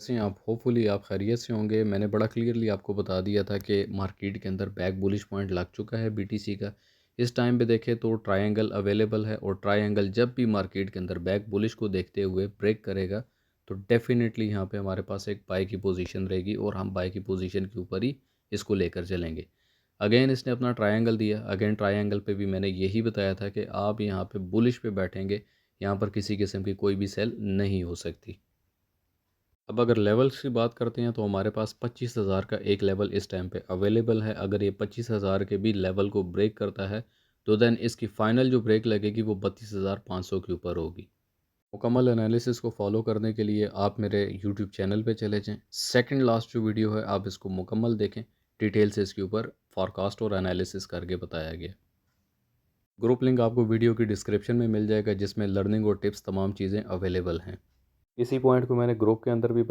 से आप होपफुली आप खैरियत से होंगे। मैंने बड़ा क्लियरली आपको बता दिया था कि मार्केट के अंदर बैक बुलिश पॉइंट लग चुका है बीटीसी का। इस टाइम पे देखें तो ट्रायंगल अवेलेबल है और ट्रायंगल जब भी मार्केट के अंदर बैक बुलिश को देखते हुए ब्रेक करेगा तो डेफिनेटली यहाँ पे हमारे पास एक बाय की पोजीशन रहेगी और हम बाय की पोजीशन के ऊपर ही इसको लेकर चलेंगे। अगेन इसने अपना ट्रायंगल दिया, अगेन ट्रायंगल पे भी मैंने यही बताया था कि आप यहाँ पे बुलिश पे बैठेंगे, यहाँ पर किसी किस्म की कोई भी सेल नहीं हो सकती। अब अगर लेवल्स की बात करते हैं तो हमारे पास 25,000 का एक लेवल इस टाइम पे अवेलेबल है। अगर ये 25,000 के भी लेवल को ब्रेक करता है तो देन इसकी फ़ाइनल जो ब्रेक लगेगी वो 32,500 के ऊपर होगी। मुकम्मल एनालिसिस को फॉलो करने के लिए आप मेरे यूट्यूब चैनल पे चले जाएं। सेकंड लास्ट जो वीडियो है आप इसको मुकम्मल देखें, डिटेल से इसके ऊपर फॉरकास्ट और एनालिसिस करके बताया गया। ग्रुप लिंक आपको वीडियो की डिस्क्रिप्शन में मिल जाएगा जिसमें लर्निंग और टिप्स तमाम चीज़ें अवेलेबल हैं। इसी पॉइंट को मैंने ग्रुप के अंदर भी